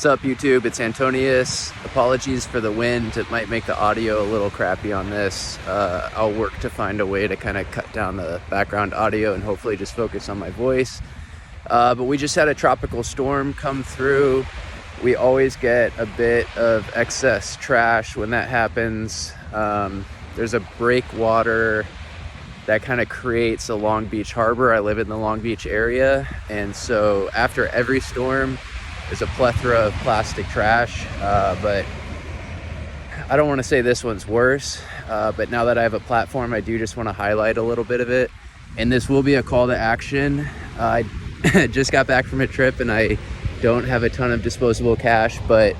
What's up, YouTube? It's Antonius. Apologies for the wind. It might make the audio a little crappy on this. I'll work to find a way to kind of cut down the background audio and hopefully just focus on my voice. But we just had a tropical storm come through. We always get a bit of excess trash when that happens. There's a breakwater that kind of creates a Long Beach harbor. I live in the Long Beach area, and so after every storm, there's a plethora of plastic trash, but I don't want to say this one's worse, but now that I have a platform, I do just want to highlight a little bit of it. And this will be a call to action. I just got back from a trip and I don't have a ton of disposable cash, but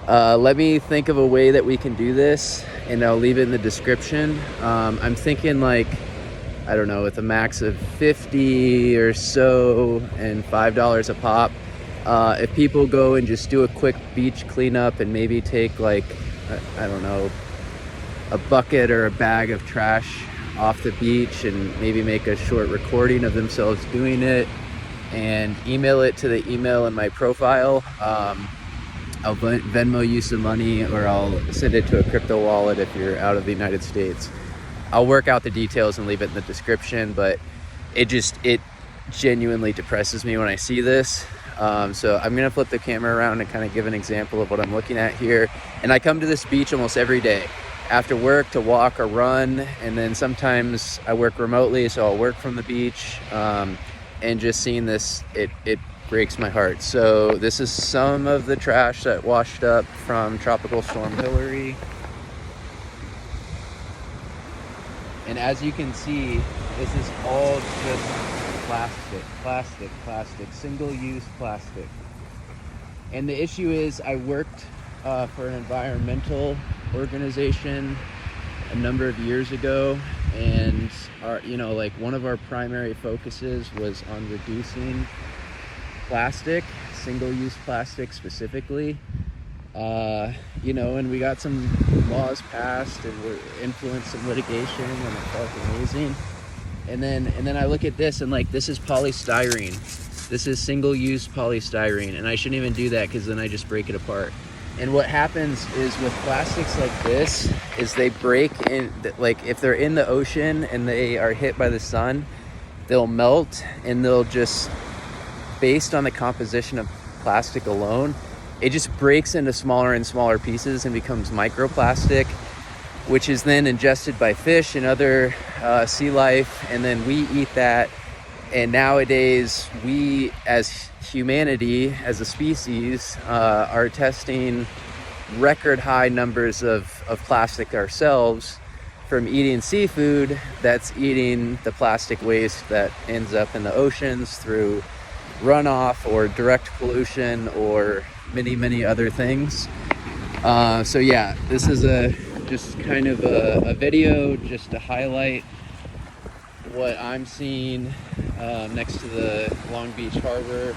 let me think of a way that we can do this, and I'll leave it in the description. I'm thinking like, I don't know, with a max of 50 or so and $5 a pop. If people go and just do a quick beach cleanup and maybe take like, I don't know, a bucket or a bag of trash off the beach and maybe make a short recording of themselves doing it and email it to the email in my profile. I'll Venmo you some money, or I'll send it to a crypto wallet if you're out of the United States. I'll work out the details and leave it in the description, but it genuinely depresses me when I see this. So I'm gonna flip the camera around and kind of give an example of what I'm looking at here. And I come to this beach almost every day after work to walk or run, and then sometimes I work remotely, so I'll work from the beach. And just seeing this, it breaks my heart. So this is some of the trash that washed up from Tropical Storm Hilary. And as you can see, this is all just plastic, single-use plastic. And the issue is, I worked for an environmental organization a number of years ago, and one of our primary focuses was on reducing plastic, single-use plastic specifically. And we got some laws passed and we're influenced some litigation, and it felt amazing. And then I look at this and like, this is polystyrene. This is single-use polystyrene, and I shouldn't even do that because then I just break it apart. And what happens is with plastics like this is they break in, like if they're in the ocean and they are hit by the sun, they'll melt, and they'll just, based on the composition of plastic alone, it just breaks into smaller and smaller pieces and becomes microplastic, which is then ingested by fish and other sea life, and then we eat that. And nowadays, we as humanity, as a species, are testing record high numbers of plastic ourselves from eating seafood that's eating the plastic waste that ends up in the oceans through runoff or direct pollution or many other things. So yeah, this is just kind of a video just to highlight what I'm seeing next to the Long Beach Harbor.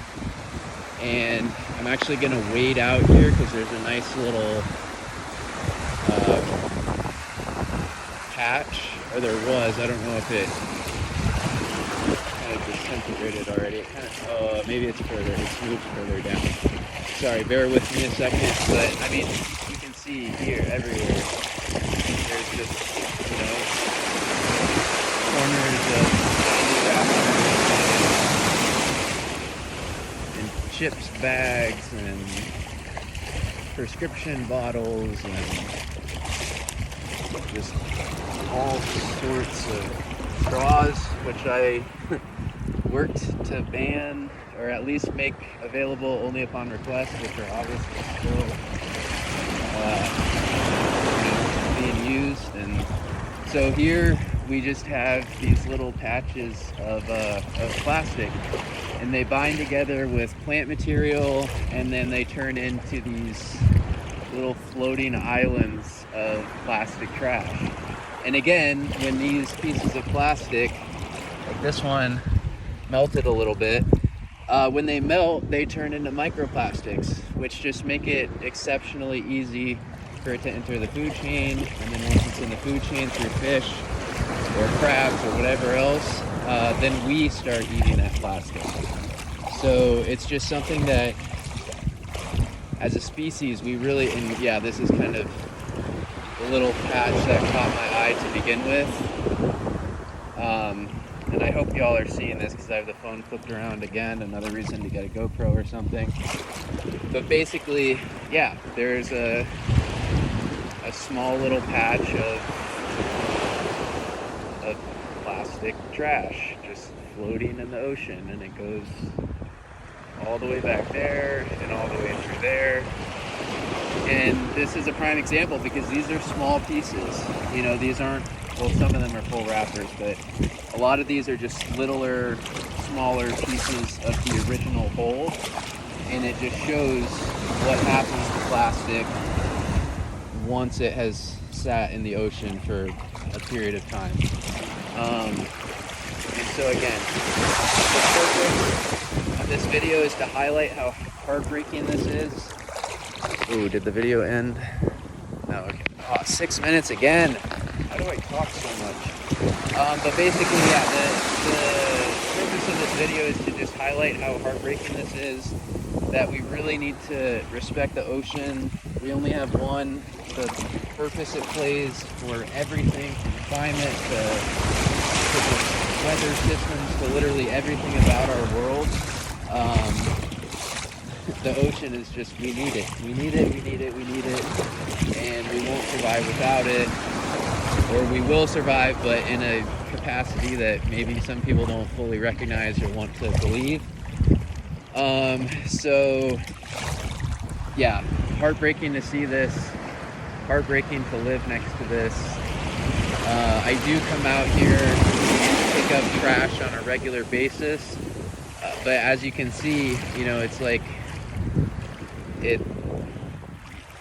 And I'm actually gonna wade out here because there's a nice little patch, or there was, I don't know if it kind of disintegrated already. It kind of, maybe it's moved further down. Sorry, bear with me a second, but I mean, you can see here, everywhere, there's just, corners of and chips bags and prescription bottles and just all sorts of straws, which I worked to ban, or at least make available only upon request, which are obviously still being used. And so here we just have these little patches of plastic, and they bind together with plant material, and then they turn into these little floating islands of plastic trash. And again, when these pieces of plastic, like this one, melted a little bit, when they melt, they turn into microplastics, which just make it exceptionally easy for it to enter the food chain. And then once it's in the food chain through fish or crabs or whatever else, then we start eating that plastic. So it's just something that as a species, we really, and yeah, this is kind of the little patch that caught my eye to begin with. And I hope y'all are seeing this because I have the phone flipped around again, another reason to get a GoPro or something. But basically, yeah, there's a small little patch of plastic trash just floating in the ocean, and it goes all the way back there and all the way through there. And this is a prime example because these are small pieces. You know, these aren't, well, some of them are full wrappers, but a lot of these are just littler, smaller pieces of the original whole. And it just shows what happens to plastic once it has sat in the ocean for a period of time. And so again, the purpose of this video is to highlight how heartbreaking this is. Ooh, did the video end? No, okay. Oh, 6 minutes again. How do I talk so much? But basically, yeah, the purpose of this video is to just highlight how heartbreaking this is, that we really need to respect the ocean. We only have one. The purpose it plays for everything from climate to the weather systems to literally everything about our world. The ocean is just, we need it. We need it, we need it, we need it. And we won't survive without it. Or we will survive, but in a capacity that maybe some people don't fully recognize or want to believe. So, yeah, heartbreaking to see this. Heartbreaking to live next to this. I do come out here and pick up trash on a regular basis. But as you can see, you know, it's like,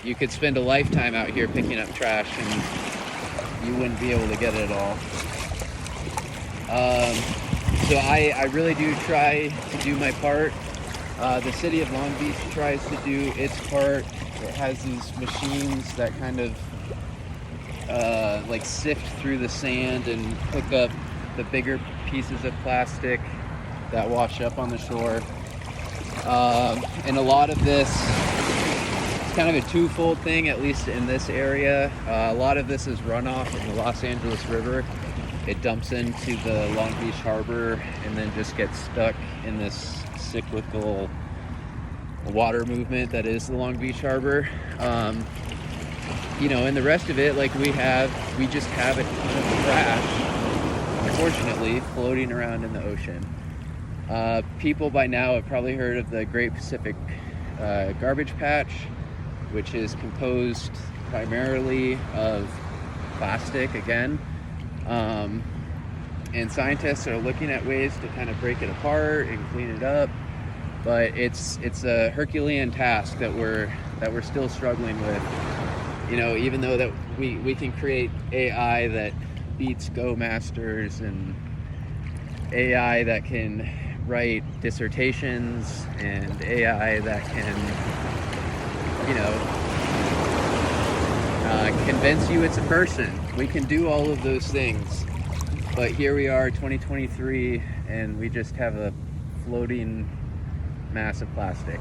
you could spend a lifetime out here picking up trash and you wouldn't be able to get it all. So I really do try to do my part. The city of Long Beach tries to do its part. It has these machines that kind of like sift through the sand and pick up the bigger pieces of plastic that wash up on the shore. And a lot of this, it's kind of a twofold thing, at least in this area. A lot of this is runoff from the Los Angeles River. It dumps into the Long Beach Harbor and then just gets stuck in this cyclical water movement that is the Long Beach Harbor. You know, and the rest of it, like we just have a ton of trash, unfortunately, floating around in the ocean. People by now have probably heard of the Great Pacific Garbage Patch, which is composed primarily of plastic again. And scientists are looking at ways to kind of break it apart and clean it up, but it's a Herculean task that we're still struggling with. You know, even though that we can create AI that beats Go masters and AI that can write dissertations and AI that can, you know, convince you it's a person. We can do all of those things, but here we are, 2023, and we just have a floating mass of plastic.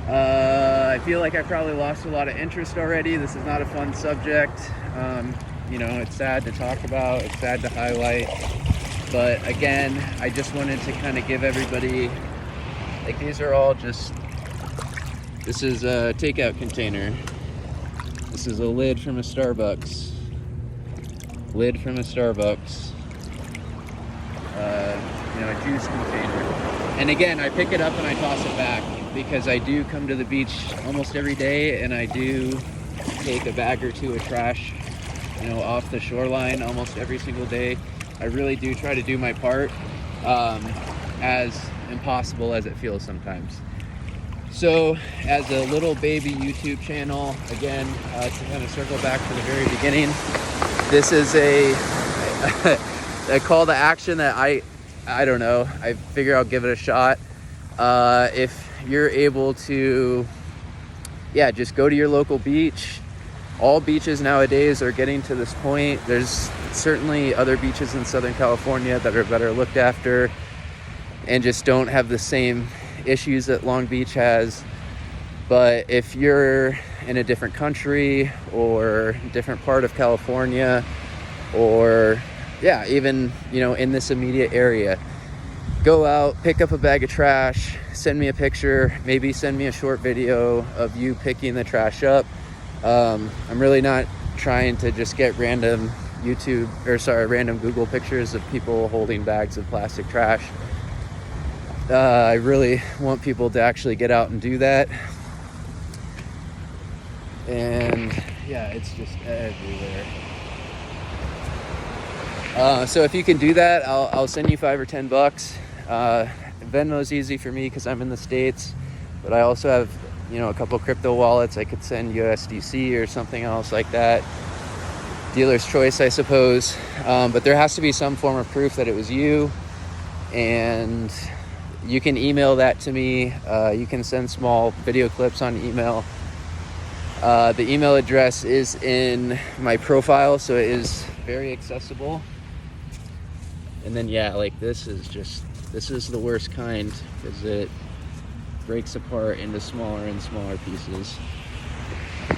I feel like I probably lost a lot of interest already. This is not a fun subject. You know, it's sad to talk about, it's sad to highlight, but again, I just wanted to kind of give everybody, like, these are all just, this is a takeout container. This is a lid from a Starbucks. Lid from a Starbucks. You know, a juice container. And again, I pick it up and I toss it back because I do come to the beach almost every day and I do take a bag or two of trash, you know, off the shoreline almost every single day. I really do try to do my part, as impossible as it feels sometimes. So, as a little baby YouTube channel, again, to kind of circle back to the very beginning, this is a call to action that I don't know, I figure I'll give it a shot. If you're able to, yeah, just go to your local beach. All beaches nowadays are getting to this point. There's certainly other beaches in Southern California that are better looked after and just don't have the same issues that Long Beach has. But if you're in a different country or different part of California, or yeah, even, you know, in this immediate area, go out, pick up a bag of trash, send me a picture, maybe send me a short video of you picking the trash up. I'm really not trying to just get random random Google pictures of people holding bags of plastic trash. I really want people to actually get out and do that. And yeah, it's just everywhere. So if you can do that, I'll send you $5 or $10. Venmo's easy for me because I'm in the States, but I also have, you know, a couple crypto wallets. I could send USDC or something else like that. Dealer's choice, I suppose. But there has to be some form of proof that it was you, and you can email that to me. You can send small video clips on email. The email address is in my profile, so it is very accessible. And then yeah, like this is the worst kind because it breaks apart into smaller and smaller pieces.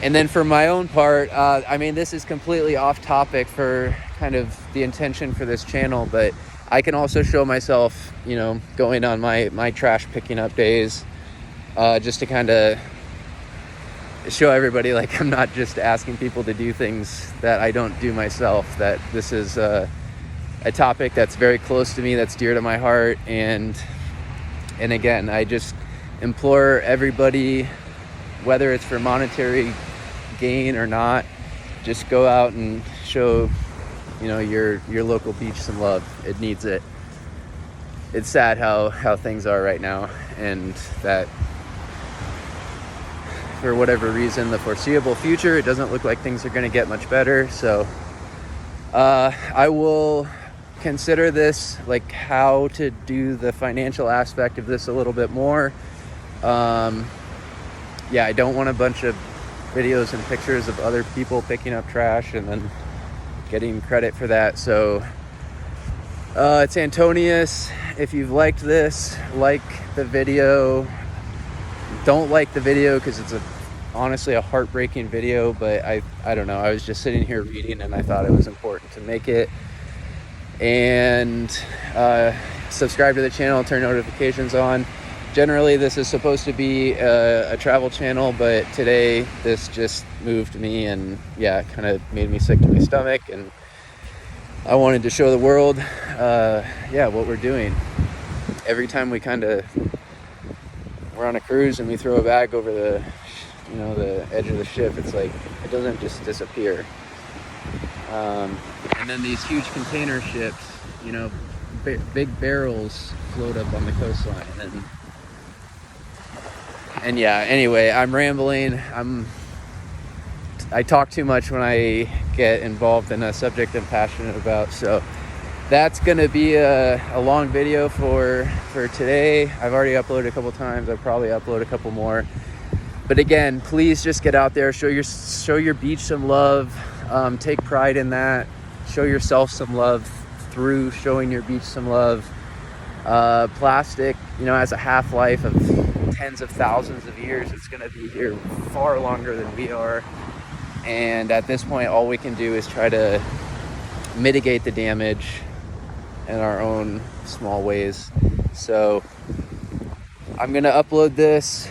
And then for my own part, I mean, this is completely off topic for kind of the intention for this channel, but I can also show myself, you know, going on my trash picking up days, just to kind of show everybody, like, I'm not just asking people to do things that I don't do myself, that this is a topic that's very close to me, that's dear to my heart. And again, I just implore everybody, whether it's for monetary gain or not, just go out and show, you know, your local beach some love. It needs it. It's sad how things are right now, and that for whatever reason, the foreseeable future, it doesn't look like things are going to get much better. So I will consider this, like, how to do the financial aspect of this a little bit more. Yeah, I don't want a bunch of videos and pictures of other people picking up trash and then getting credit for that. So it's Antonius. If you've liked this, like the video. Don't like the video because it's honestly a heartbreaking video, but I don't know, I was just sitting here reading and I thought it was important to make it. And subscribe to the channel, turn notifications on. Generally this is supposed to be a travel channel, but today this just moved me, and yeah, it kind of made me sick to my stomach, and I wanted to show the world yeah, what we're doing. Every time we're on a cruise and we throw a bag over the edge of the ship, it's like it doesn't just disappear. And then these huge container ships, you know, big barrels float up on the coastline, and yeah, anyway, I'm rambling. I talk too much when I get involved in a subject I'm passionate about, so that's gonna be a long video for today. I've already uploaded a couple times. I'll probably upload a couple more. But again, please just get out there, show your beach some love, take pride in that, show yourself some love through showing your beach some love. Plastic, you know, has a half-life of tens of thousands of years. It's gonna be here far longer than we are. And at this point, all we can do is try to mitigate the damage in our own small ways. So I'm gonna upload this.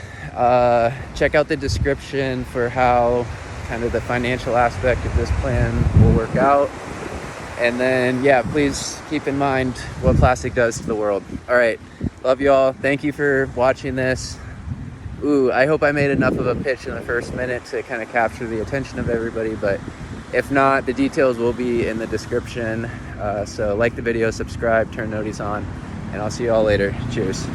Check out the description for how kind of the financial aspect of this plan will work out. And then, yeah, please keep in mind what plastic does to the world. All right, love you all. Thank you for watching this. Ooh, I hope I made enough of a pitch in the first minute to kind of capture the attention of everybody, but if not, the details will be in the description. So like the video, subscribe, turn noties on, and I'll see you all later. Cheers.